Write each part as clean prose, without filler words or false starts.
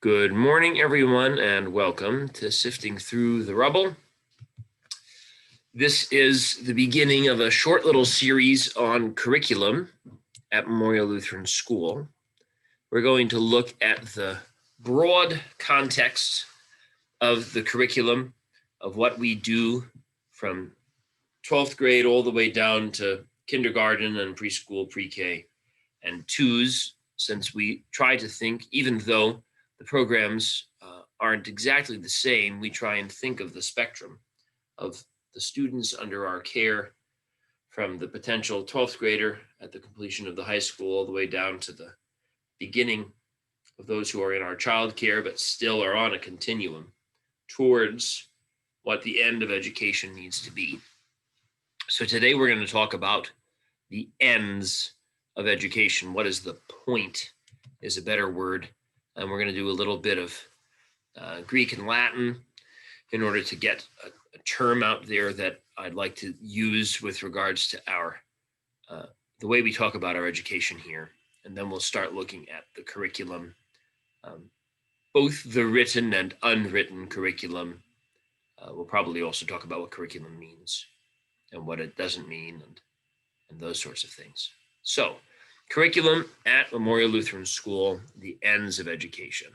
Good morning, everyone, and welcome to Sifting Through the Rubble. This is the beginning of a short little series on curriculum at Memorial Lutheran School. We're going to look at the broad context of the curriculum, of what we do from 12th grade all the way down to kindergarten and preschool, pre-K, and twos, since we try to think, even though the programs aren't exactly the same, we try and think of the spectrum of the students under our care, from the potential 12th grader at the completion of the high school all the way down to the beginning of those who are in our child care but still are on a continuum towards what the end of education needs to be. So today we're going to talk about the ends of education. What is the point is a better word. And we're going to do a little bit of Greek and Latin in order to get a term out there that I'd like to use with regards to our the way we talk about our education here. And then we'll start looking at the curriculum, both the written and unwritten curriculum. We'll probably also talk about what curriculum means and what it doesn't mean and those sorts of things. So, curriculum at Memorial Lutheran School, the ends of education.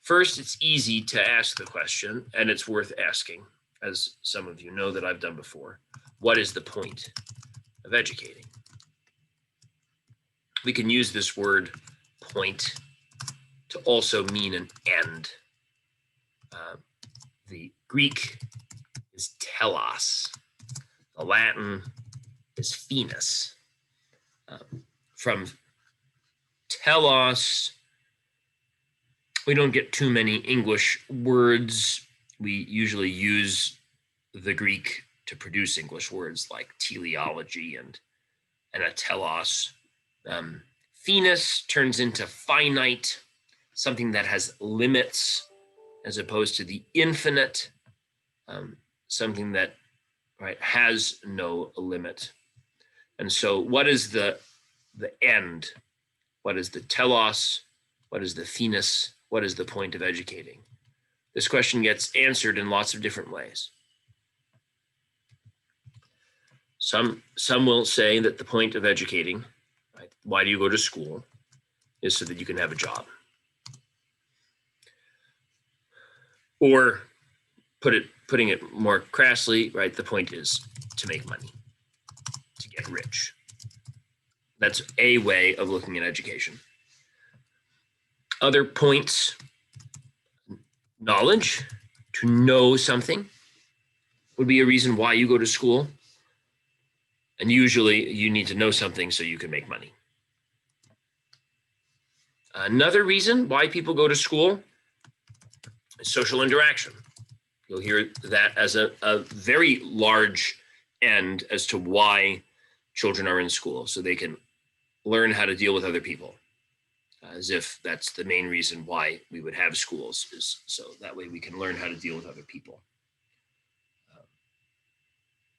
First, it's easy to ask the question, and it's worth asking, as some of you know that I've done before. What is the point of educating? We can use this word point to also mean an end. The Greek is telos. The Latin is finis. From telos, we don't get too many English words. We usually use the Greek to produce English words like teleology and a telos. Finis turns into finite, something that has limits, as opposed to the infinite, something that has no limit. And so what is the end? What is the telos? What is the finis? What is the point of educating? This question gets answered in lots of different ways. Some will say that the point of educating, why do you go to school, is so that you can have a job. Or putting it more crassly, the point is to make money, to get rich. That's a way of looking at education. Other points, knowledge, to know something, would be a reason why you go to school. And usually you need to know something so you can make money. Another reason why people go to school is social interaction. You'll hear that as a very large end as to why children are in school, so they can learn how to deal with other people, as if that's the main reason why we would have schools, is so that way we can learn how to deal with other people.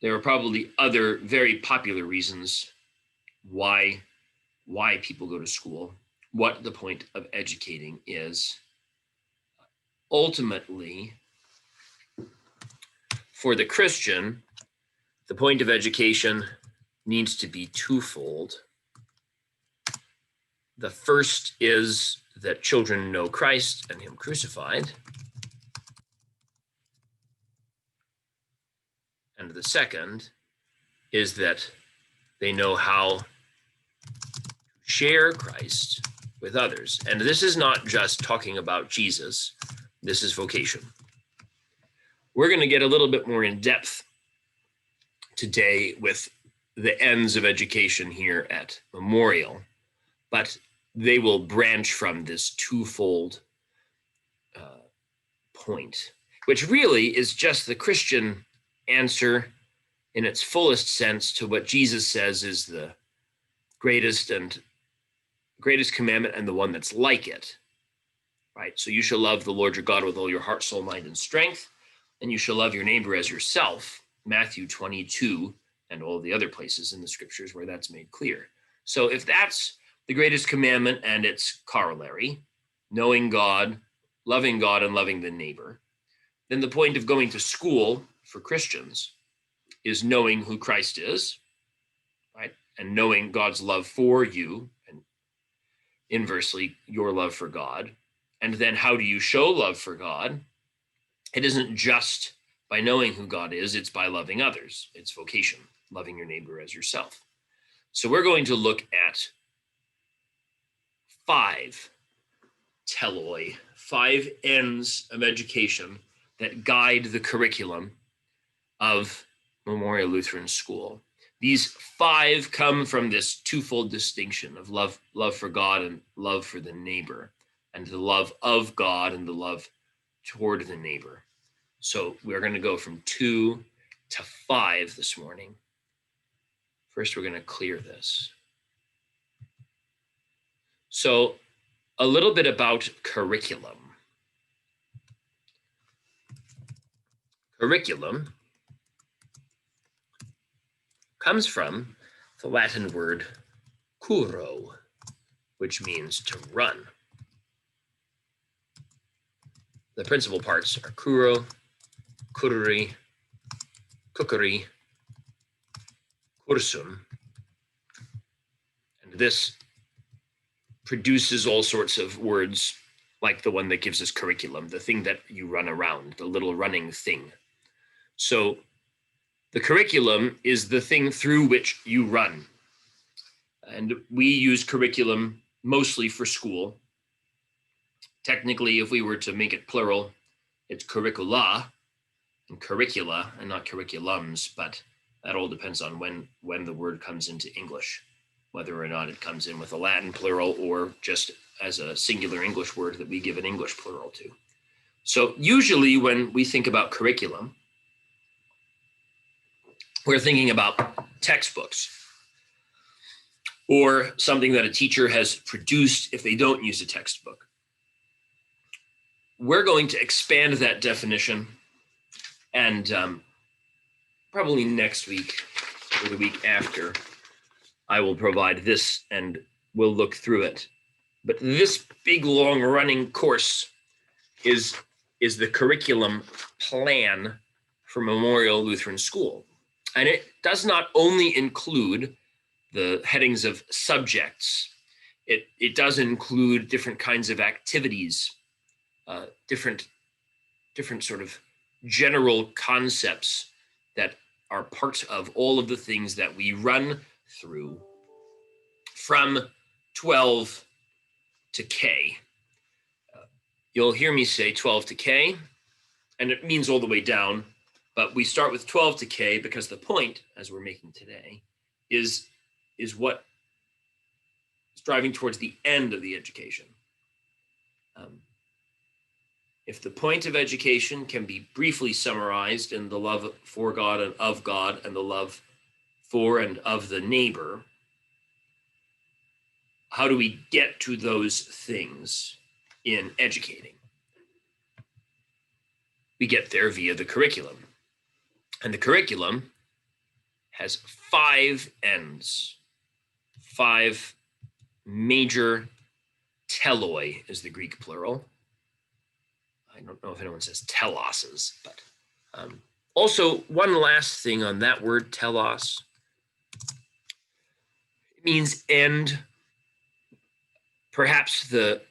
There are probably other very popular reasons why people go to school, what the point of educating is. Ultimately, for the Christian, the point of education needs to be twofold. The first is that children know Christ and Him crucified. And the second is that they know how to share Christ with others. And this is not just talking about Jesus. This is vocation. We're going to get a little bit more in depth today with the ends of education here at Memorial, but they will branch from this twofold point, which really is just the Christian answer in its fullest sense to what Jesus says is the greatest commandment and the one that's like it, right? So you shall love the Lord your God with all your heart, soul, mind, and strength, and you shall love your neighbor as yourself, Matthew 22, and all the other places in the scriptures where that's made clear. So if that's the greatest commandment and its corollary, knowing God loving God and loving the neighbor, then the point of going to school for Christians is knowing who Christ is, right? And knowing God's love for you, and inversely, your love for God. And then how do you show love for God? It isn't just by knowing who God is, it's by loving others. It's vocation, loving your neighbor as yourself. So we're going to look at 5 teloi, 5 ends of education that guide the curriculum of Memorial Lutheran School. These 5 come from this twofold distinction of love for God and love for the neighbor, and the love of God and the love toward the neighbor. So we're going to go from 2 to 5 this morning. First, we're going to clear this. So a little bit about curriculum. Curriculum comes from the Latin word curo, which means to run. The principal parts are curo, curri, cookery, cursum, and this produces all sorts of words like the one that gives us curriculum, the thing that you run around, the little running thing. So the curriculum is the thing through which you run. And we use curriculum mostly for school. Technically, if we were to make it plural, it's curricula and curricula and not curriculums, but that all depends on when the word comes into English, whether or not it comes in with a Latin plural or just as a singular English word that we give an English plural to. So usually when we think about curriculum, we're thinking about textbooks or something that a teacher has produced if they don't use a textbook. We're going to expand that definition, and probably next week or the week after, I will provide this and we'll look through it. But this big, long running course is the curriculum plan for Memorial Lutheran School. And it does not only include the headings of subjects, it does include different kinds of activities, different sort of general concepts that are part of all of the things that we run through from 12 to K. You'll hear me say 12 to K, and it means all the way down, but we start with 12 to K because the point, as we're making today, is what is driving towards the end of the education. If the point of education can be briefly summarized in the love for God and the love for and of the neighbor, how do we get to those things in educating? We get there via the curriculum. And the curriculum has 5 ends, 5 major teloi is the Greek plural. I don't know if anyone says teloses, but also one last thing on that word, telos. It means end. Perhaps the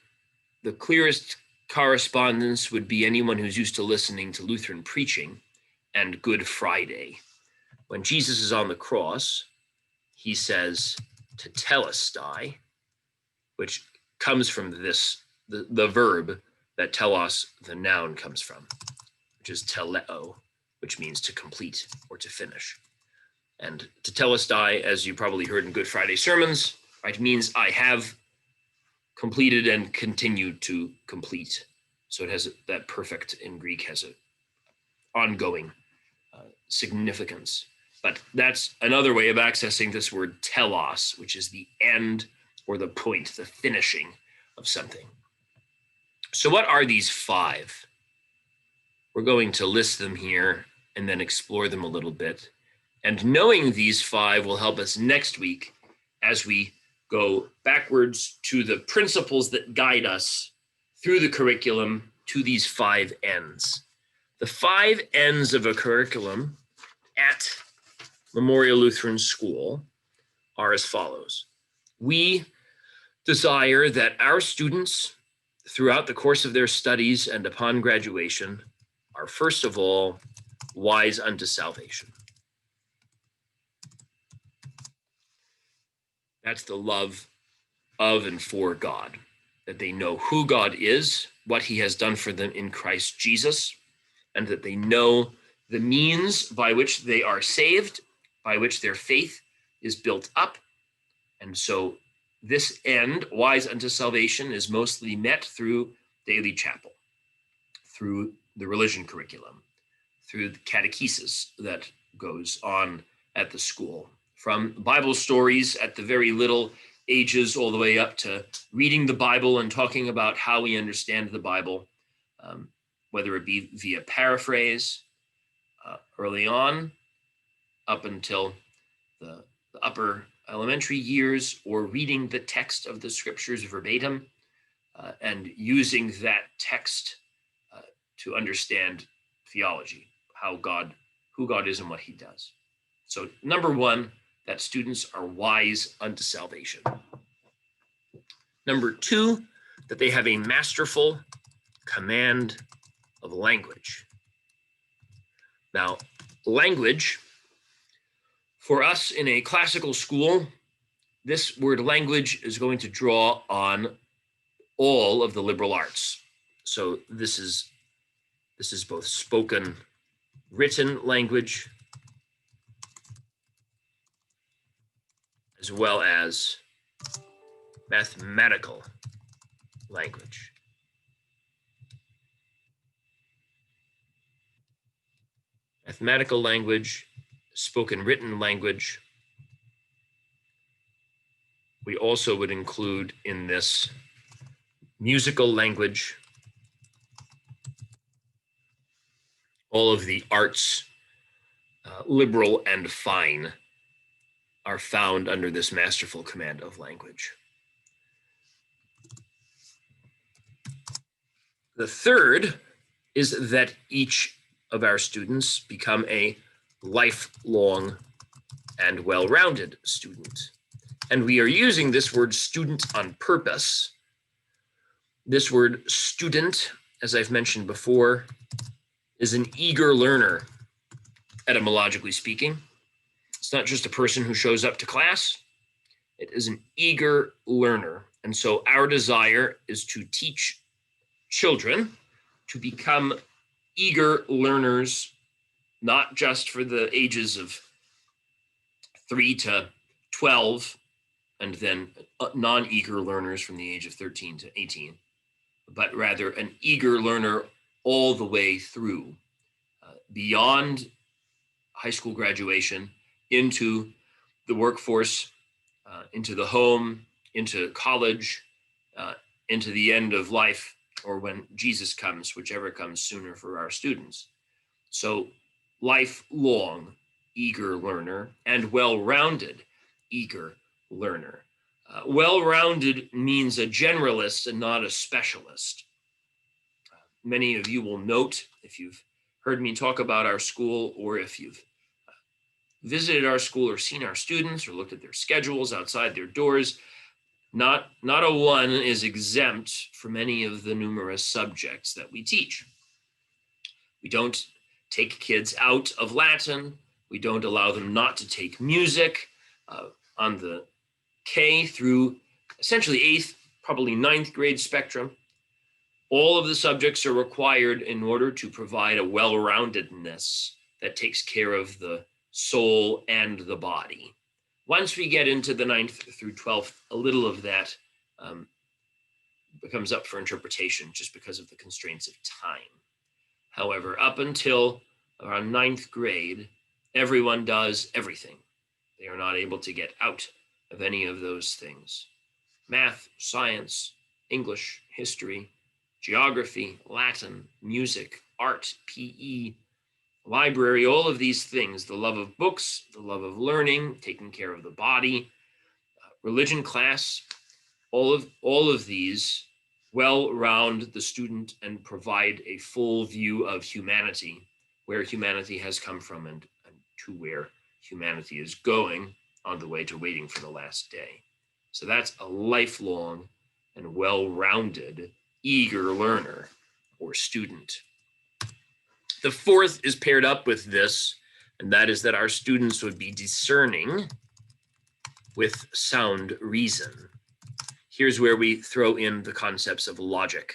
clearest correspondence would be anyone who's used to listening to Lutheran preaching and Good Friday. When Jesus is on the cross, he says to telestai, which comes from the verb that telos, the noun, comes from, which is teleo, which means to complete or to finish. And to telestai, as you probably heard in Good Friday sermons, right, means I have completed and continue to complete. So it has that perfect in Greek has a ongoing significance. But that's another way of accessing this word telos, which is the end or the point, the finishing of something. So what are these 5? We're going to list them here and then explore them a little bit. And knowing these 5 will help us next week as we go backwards to the principles that guide us through the curriculum to these 5 ends. The 5 ends of a curriculum at Memorial Lutheran School are as follows. We desire that our students, throughout the course of their studies and upon graduation, are first of all wise unto salvation. That's the love of and for God, that they know who God is, what he has done for them in Christ Jesus, and that they know the means by which they are saved, by which their faith is built up. And so this end, wise unto salvation, is mostly met through daily chapel, through the religion curriculum, through the catechesis that goes on at the school, from Bible stories at the very little ages all the way up to reading the Bible and talking about how we understand the Bible, whether it be via paraphrase early on up until the upper elementary years, or reading the text of the scriptures verbatim and using that text to understand theology, who God is and what he does. So number 1, that students are wise unto salvation. Number 2, that they have a masterful command of language. Now, language, for us in a classical school, this word language is going to draw on all of the liberal arts. So this is both spoken, written language, as well as mathematical language. Mathematical language, spoken written language. We also would include in this musical language, all of the arts, liberal and fine, are found under this masterful command of language. The third is that each of our students become a lifelong and well-rounded student. And we are using this word student on purpose. This word student, as I've mentioned before, is an eager learner, etymologically speaking. It's not just a person who shows up to class. It is an eager learner. And so our desire is to teach children to become eager learners, not just for the ages of 3 to 12, and then non-eager learners from the age of 13 to 18, but rather an eager learner all the way through, beyond high school graduation, into the workforce, into the home, into college, into the end of life, or when Jesus comes, whichever comes sooner for our students. So lifelong eager learner and well-rounded eager learner. Well-rounded means a generalist and not a specialist. Many of you will note, if you've heard me talk about our school, or if you've visited our school or seen our students or looked at their schedules outside their doors, not a one is exempt from any of the numerous subjects that we teach. We don't take kids out of Latin. We don't allow them not to take music. On the K through essentially 8th, probably 9th grade spectrum, all of the subjects are required in order to provide a well-roundedness that takes care of the soul and the body. Once we get into the 9th through 12th, a little of that becomes up for interpretation just because of the constraints of time. However, up until around 9th grade, everyone does everything. They are not able to get out of any of those things. Math, science, English, history, geography, Latin, music, art, PE, library, all of these things, the love of books, the love of learning, taking care of the body, religion class, all of these well round the student and provide a full view of humanity, where humanity has come from and to where humanity is going on the way to waiting for the last day. So that's a lifelong and well-rounded, eager learner or student. The fourth is paired up with this, and that is that our students would be discerning with sound reason. Here's where we throw in the concepts of logic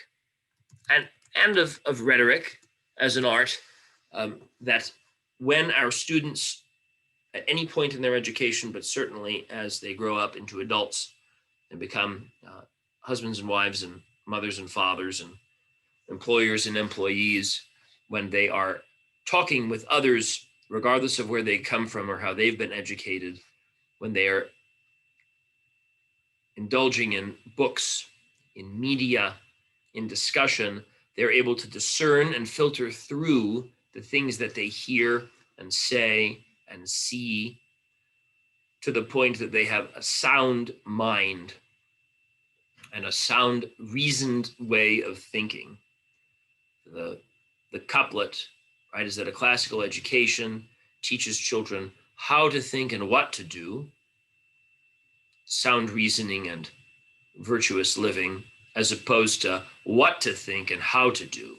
and of rhetoric as an art, that when our students at any point in their education, but certainly as they grow up into adults and become husbands and wives and mothers and fathers and employers and employees, when they are talking with others, regardless of where they come from or how they've been educated, when they are indulging in books, in media, in discussion, they're able to discern and filter through the things that they hear and say and see to the point that they have a sound mind and a sound reasoned way of thinking. The couplet, right, is that a classical education teaches children how to think and what to do, sound reasoning and virtuous living, as opposed to what to think and how to do.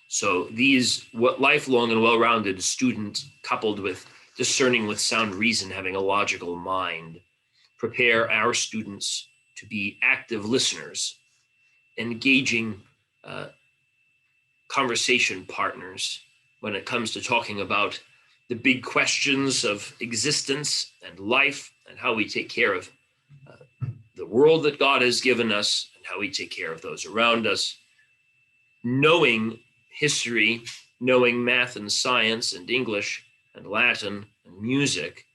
So these lifelong and well-rounded students, coupled with discerning with sound reason, having a logical mind, prepare our students to be active listeners, engaging conversation partners when it comes to talking about the big questions of existence and life and how we take care of the world that God has given us and how we take care of those around us. Knowing history, knowing math and science and English and Latin and music,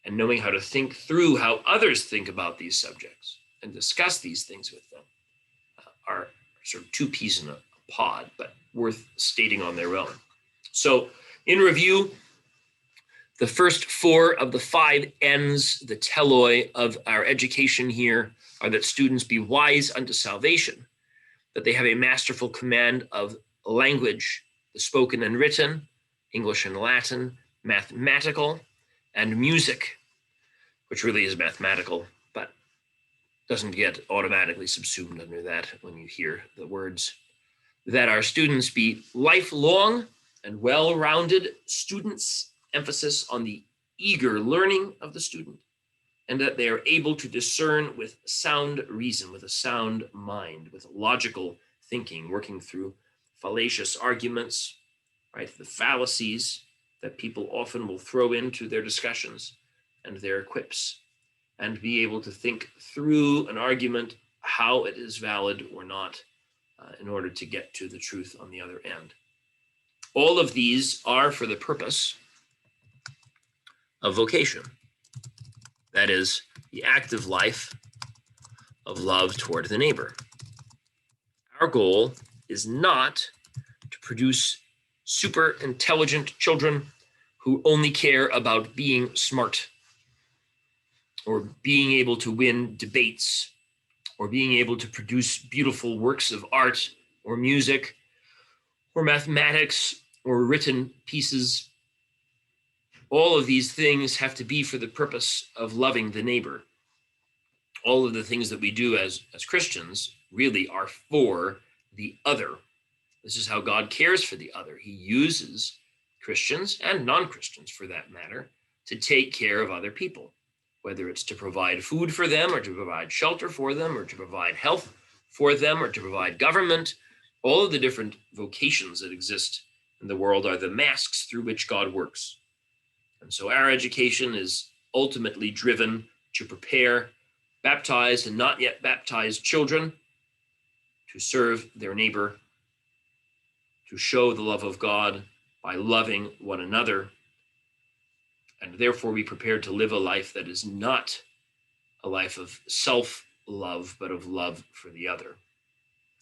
and knowing how to think through how others think about these subjects and discuss these things with them are sort of two peas in a pod, but worth stating on their own. So in review, the first four of the five N's, the teloi of our education here, are that students be wise unto salvation, that they have a masterful command of language, the spoken and written, English and Latin, mathematical, and music, which really is mathematical, but doesn't get automatically subsumed under that when you hear the words. That our students be lifelong and well-rounded students, emphasis on the eager learning of the student, and that they are able to discern with sound reason, with a sound mind, with logical thinking, working through fallacious arguments, right? The fallacies that people often will throw into their discussions and their quips, and be able to think through an argument, how it is valid or not, in order to get to the truth on the other end. All of these are for the purpose of vocation. That is, the active life of love toward the neighbor. Our goal is not to produce super intelligent children who only care about being smart or being able to win debates or being able to produce beautiful works of art or music or mathematics or written pieces. All of these things have to be for the purpose of loving the neighbor. All of the things that we do as Christians really are for the other. This is how God cares for the other. He uses Christians and non-Christians, for that matter, to take care of other people, whether it's to provide food for them or to provide shelter for them or to provide health for them or to provide government. All of the different vocations that exist in the world are the masks through which God works. And so our education is ultimately driven to prepare baptized and not yet baptized children to serve their neighbor, to show the love of God by loving one another, and therefore be prepared to live a life that is not a life of self-love, but of love for the other.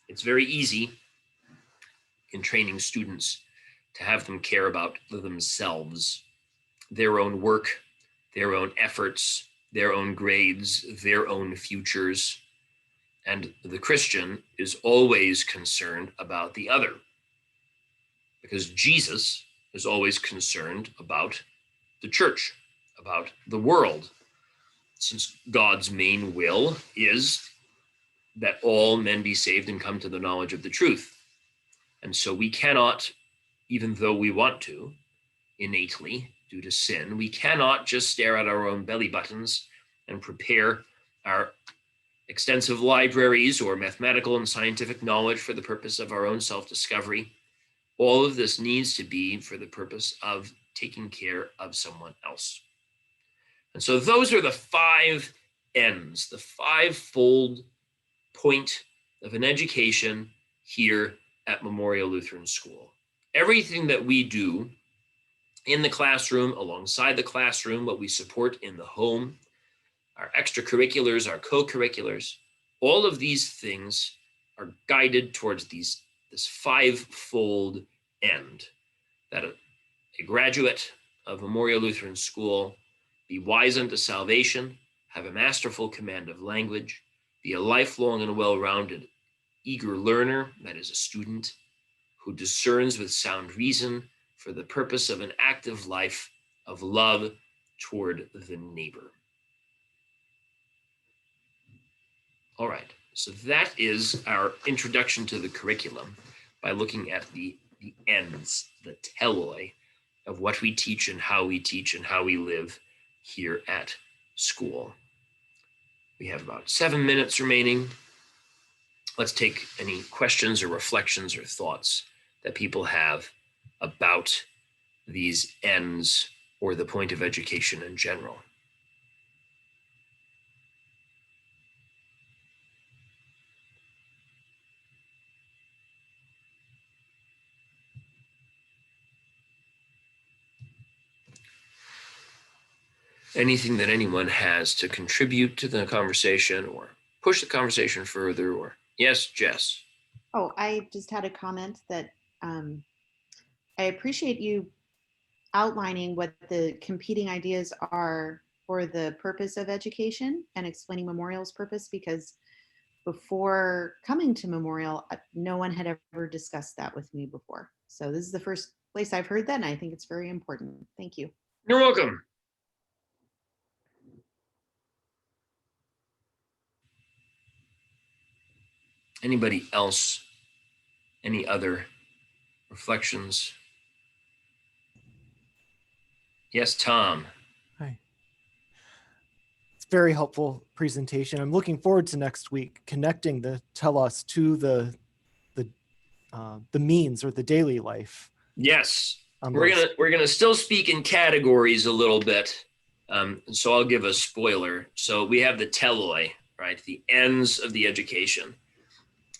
It's very easy in training students to have them care about themselves, their own work, their own efforts, their own grades, their own futures. And the Christian is always concerned about the other, because Jesus is always concerned about the church, about the world, since God's main will is that all men be saved and come to the knowledge of the truth. And so we cannot, even though we want to, innately, due to sin, we cannot just stare at our own belly buttons and prepare our extensive libraries or mathematical and scientific knowledge for the purpose of our own self-discovery. All of this needs to be for the purpose of taking care of someone else. And so those are the 5 ends, the 5-fold point of an education here at Memorial Lutheran School. Everything that we do in the classroom, alongside the classroom, what we support in the home, our extracurriculars, our co-curriculars, all of these things are guided towards this 5-fold end, that a graduate of Memorial Lutheran School be wise unto salvation, have a masterful command of language, be a lifelong and well-rounded, eager learner, that is a student, who discerns with sound reason for the purpose of an active life of love toward the neighbor. All right, so that is our introduction to the curriculum by looking at the ends, the teloi of what we teach and how we live here at school. We have about 7 minutes remaining. Let's take any questions or reflections or thoughts that people have about these ends or the point of education in general. Anything that anyone has to contribute to the conversation or push the conversation further, or yes, Jess. Oh, I just had a comment that I appreciate you outlining what the competing ideas are for the purpose of education and explaining Memorial's purpose, because before coming to Memorial, no one had ever discussed that with me before. So this is the first place I've heard that, and I think it's very important. Thank you. You're welcome. Anybody else? Any other reflections? Yes, Tom. Hi. It's a very helpful presentation. I'm looking forward to next week, connecting the Telos to the means or the daily life. Yes, we're gonna still speak in categories a little bit. So I'll give a spoiler. So we have the teloi, right? The ends of the education.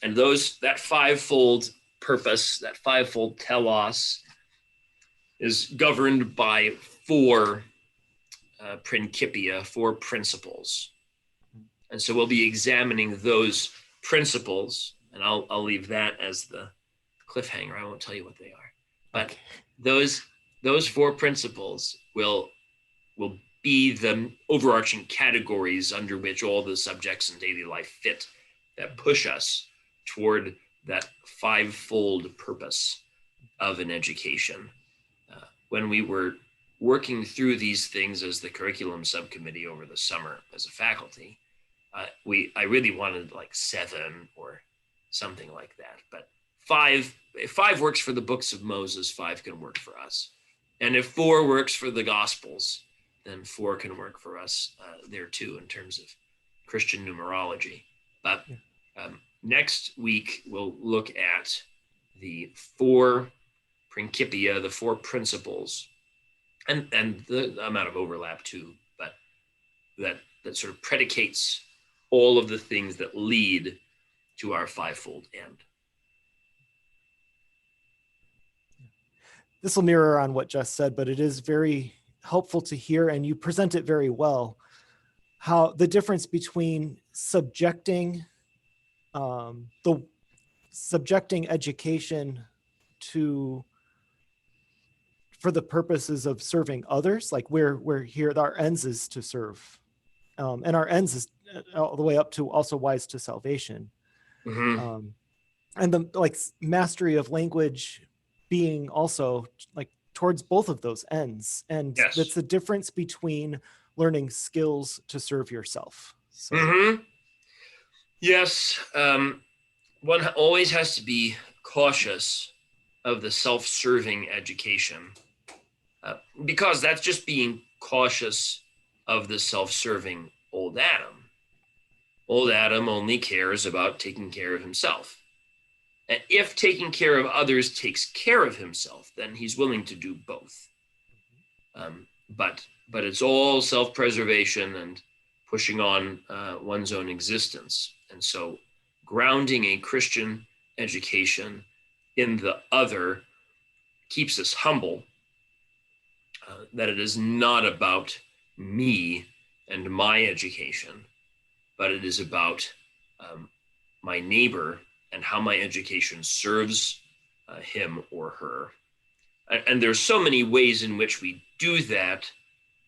And that 5-fold purpose, that 5-fold telos, is governed by 4 principia, 4 principles. And so we'll be examining those principles, and I'll leave that as the cliffhanger. I won't tell you what they are. But okay. those 4 principles will be the overarching categories under which all the subjects in daily life fit, that push us toward that 5-fold purpose of an education. When we were working through these things as the curriculum subcommittee over the summer as a faculty, I really wanted like 7 or something like that. But 5, if 5 works for the books of Moses, 5 can work for us. And if 4 works for the Gospels, then 4 can work for us there too in terms of Christian numerology. But next week, we'll look at the 4 principia, the 4 principles, and the amount of overlap too, but that sort of predicates all of the things that lead to our 5-fold end. This will mirror on what Jess said, but it is very helpful to hear, and you present it very well, how the difference between subjecting education for the purposes of serving others, like we're here, our ends is to serve, and our ends all the way up to also Wise to Salvation. Mhm. And the mastery of language being also like towards both of those ends. And Yes. that's the difference between learning skills to serve yourself. So Yes. One always has to be cautious of the self-serving education, because that's just being cautious of the self-serving old Adam. Old Adam only cares about taking care of himself. And if taking care of others takes care of himself, then he's willing to do both. But it's all self-preservation and pushing on one's own existence. And so grounding a Christian education in the other keeps us humble, that it is not about me and my education, but it is about my neighbor and how my education serves him or her. And there's so many ways in which we do that,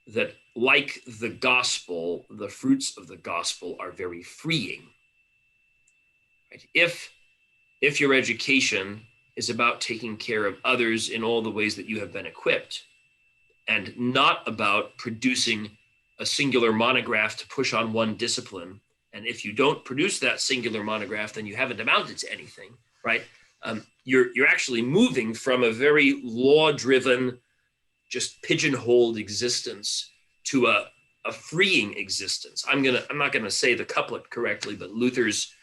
that like the gospel, the fruits of the gospel are very freeing. Right? If your education is about taking care of others in all the ways that you have been equipped, and not about producing a singular monograph to push on one discipline, and if you don't produce that singular monograph, then you haven't amounted to anything, right? You're actually moving from a very law-driven, just pigeonholed existence to a freeing existence. I'm not gonna say the couplet correctly, but Luther's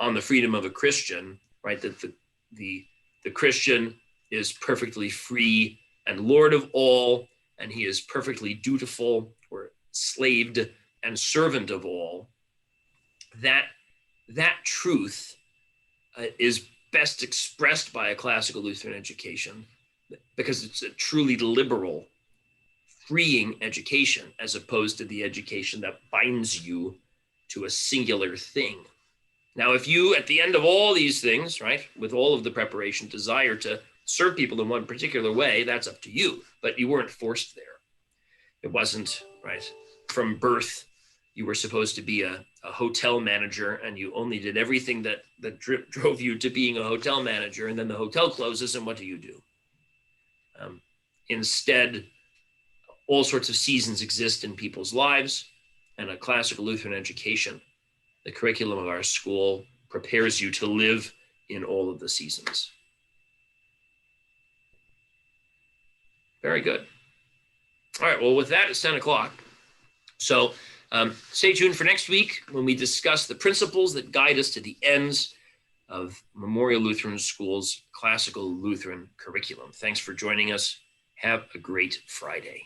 on the freedom of a Christian, right? That the Christian is perfectly free and Lord of all, and he is perfectly dutiful or slaved and servant of all. That truth is best expressed by a classical Lutheran education, because it's a truly liberal, freeing education, as opposed to the education that binds you to a singular thing. Now, if you, at the end of all these things, right, with all of the preparation, desire to serve people in one particular way, that's up to you, but you weren't forced there. It wasn't, right, from birth, you were supposed to be a hotel manager, and you only did everything that drove you to being a hotel manager, and then the hotel closes, and what do? Instead, all sorts of seasons exist in people's lives, and a classical Lutheran education, the curriculum of our school, prepares you to live in all of the seasons. Very good. All right, well, with that, it's 10 o'clock. So stay tuned for next week when we discuss the principles that guide us to the ends of Memorial Lutheran School's classical Lutheran curriculum. Thanks for joining us. Have a great Friday.